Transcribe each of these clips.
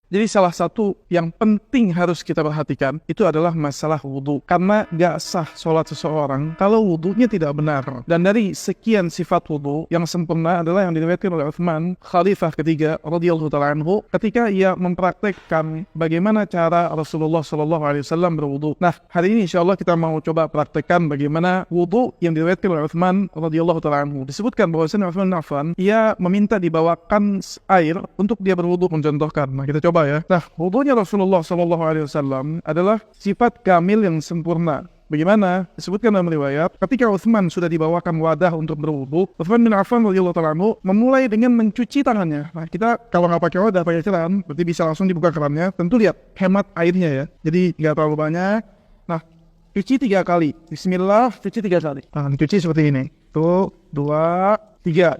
Jadi salah satu yang penting harus kita perhatikan itu adalah masalah wudhu. Karena gak sah sholat seseorang kalau wudhunya tidak benar. Dan dari sekian sifat wudhu, yang sempurna adalah yang diriwayatkan oleh Utsman, Khalifah ketiga radhiyallahu ta'ala anhu, ketika ia mempraktekkan bagaimana cara Rasulullah SAW berwudhu. Nah, hari ini insya Allah kita mau coba praktekkan bagaimana wudhu yang diriwayatkan oleh Utsman radhiyallahu ta'ala anhu. Disebutkan bahwasanya Utsman bin Affan, ia meminta dibawakan air untuk dia berwudhu, mencontohkan. Nah, kita coba ya. Nah, wudhunya Rasulullah SAW adalah sifat kamil yang sempurna. Bagaimana? Disebutkan dalam riwayat, ketika Utsman sudah dibawakan wadah untuk berwudhu, Utsman bin Affan radhiyallahu ta'ala anhu memulai dengan mencuci tangannya. Nah, kita kalau nggak pakai wadah, pakai keran, berarti bisa langsung dibuka kerannya. Tentu lihat hemat airnya ya. Jadi nggak terlalu banyak. Nah, cuci 3 kali. Bismillah, cuci 3 kali. Nah, dicuci seperti ini. 1, 2, 3.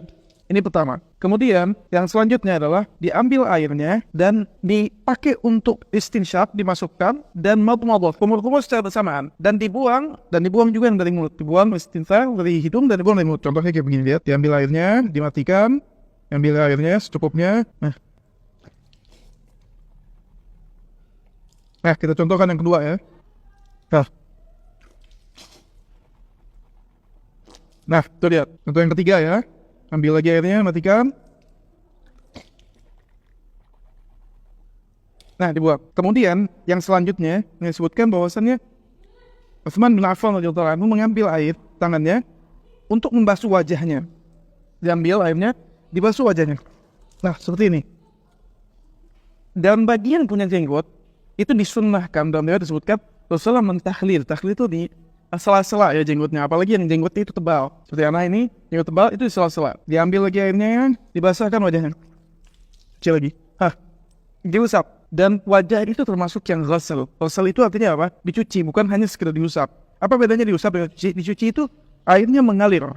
Ini pertama. Kemudian yang selanjutnya adalah diambil airnya dan dipakai untuk istinsyaq, dimasukkan dan madmadah, kumur-kumur secara bersamaan dan dibuang juga yang dari mulut. Dibuang istinsyaq dari hidung dan dibuang dari mulut. Contohnya kayak begini, lihat. Diambil airnya, dimatikan, ambil airnya secukupnya. Nah, kita contohkan yang kedua ya. Nah, tuh lihat. Contoh yang ketiga ya. Ambil lagi airnya, matikan. Nah, dibuang. Kemudian, yang selanjutnya, yang disebutkan bahwasannya Utsman bin Affan radhiyallahu anhu mengambil air tangannya untuk membasuh wajahnya. Diambil airnya, dibasuh wajahnya. Nah, seperti ini. Dalam bagian punya jenggot, itu disunnahkan, dalam riwayat disebutkan, Rasulullah mentahlil. Tahlil itu di sela-sela ya jenggotnya, apalagi yang jenggotnya itu tebal seperti anak ini, jenggot tebal itu di sela-sela. Diambil lagi airnya, dibasahkan wajahnya, kecil lagi, diusap. Dan wajah itu termasuk yang ghasal. Ghasal itu artinya apa? Dicuci, bukan hanya sekedar diusap. Apa bedanya diusap dengan dicuci? Dicuci itu airnya mengalir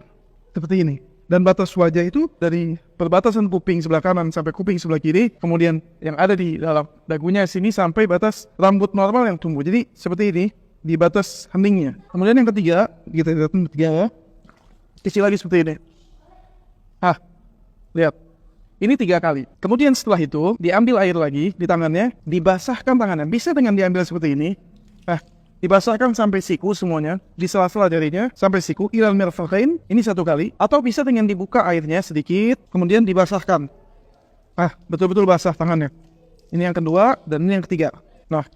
seperti ini, dan batas wajah itu dari perbatasan kuping sebelah kanan sampai kuping sebelah kiri, kemudian yang ada di dalam dagunya sini sampai batas rambut normal yang tumbuh. Jadi seperti ini di batas heningnya. Kemudian yang ketiga, kita lihat yang ketiga ya, kecil lagi seperti ini. Lihat, ini 3 kali. Kemudian setelah itu diambil air lagi di tangannya, dibasahkan tangannya. Bisa dengan diambil seperti ini. Dibasahkan sampai siku semuanya, di sela-sela jarinya sampai siku, ilal mirfaqain, ini 1 kali. Atau bisa dengan dibuka airnya sedikit, kemudian dibasahkan. Betul-betul basah tangannya. Ini yang kedua dan ini yang ketiga. Nah,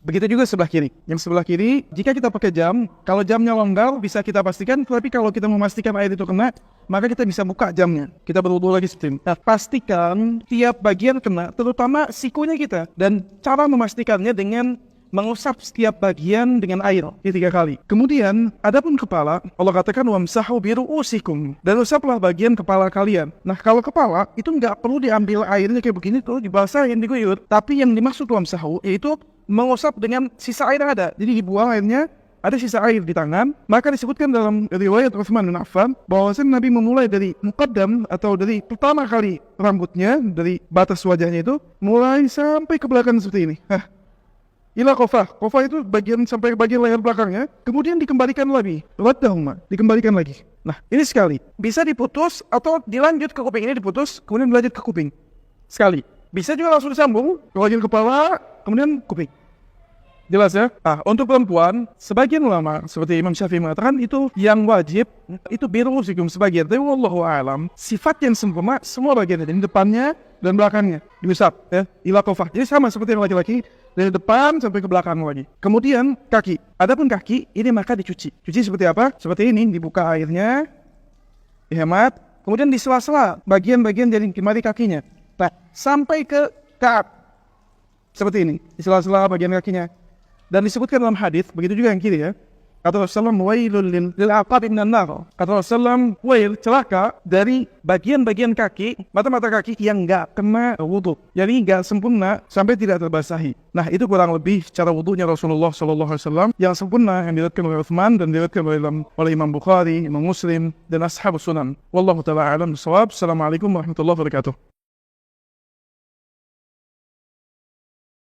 begitu juga sebelah kiri. Yang sebelah kiri, jika kita pakai jam, kalau jamnya longgar bisa kita pastikan, tapi kalau kita memastikan air itu kena, maka kita bisa buka jamnya. Kita berwudu lagi seperti ini. Nah, pastikan tiap bagian kena, terutama sikunya kita. Dan cara memastikannya dengan mengusap setiap bagian dengan air. Ini 3 kali. Kemudian, adapun kepala, Allah katakan wamsahu biru'usikum, dan usaplah bagian kepala kalian. Nah, kalau kepala itu nggak perlu diambil airnya kayak begini tuh, dibasahin, diguyur. Tapi yang dimaksud wamsahu yaitu mengusap dengan sisa air yang ada. Jadi dibuang airnya, ada sisa air di tangan. Maka disebutkan dalam riwayat Utsman bin Affan bahwasanya Nabi memulai dari muqaddam atau dari pertama kali rambutnya, dari batas wajahnya itu, mulai sampai ke belakang seperti ini. Ila qafah. Qafah itu bagian sampai bagian leher belakangnya, kemudian dikembalikan lagi. Waddahuma, dikembalikan lagi. Nah, ini sekali. Bisa diputus atau dilanjut ke kuping, ini diputus, kemudian dilanjut ke kuping. Sekali. Bisa juga langsung disambung ke bagian kepala, kemudian kuping. Jelas ya? Untuk perempuan, sebagian ulama seperti Imam Syafi'i mengatakan itu yang wajib itu biru'usikum sebagian. Tapi wallahu a'lam, sifat yang sempurna semua bagian, jadi depannya dan belakangnya diusap ya, ila qafah. Jadi sama seperti yang laki-laki, dari depan sampai ke belakang lagi. Kemudian kaki. Adapun kaki ini maka dicuci. Cuci seperti apa? Seperti ini, dibuka airnya, dihemat, kemudian di sela-sela bagian-bagian dari kemari kakinya. Nah, sampai ke ka'ab. Seperti ini, di sela-sela bagian kakinya. Dan disebutkan dalam hadis, begitu juga yang kiri ya. Kata Rasulullah, wailul lil aqab minan nar. Kata Rasulullah, wail, celaka dari bagian-bagian kaki, mata-mata kaki yang enggak kena wudu. Jadi enggak sempurna sampai tidak terbasahi. Nah, itu kurang lebih cara wudunya Rasulullah SAW yang sempurna, yang diriwayatkan oleh Utsman dan diriwayatkan oleh Imam Bukhari, Imam Muslim dan Ashabus Sunan. Wallahu taala a'lam bissawab. Assalamualaikum warahmatullahi wabarakatuh.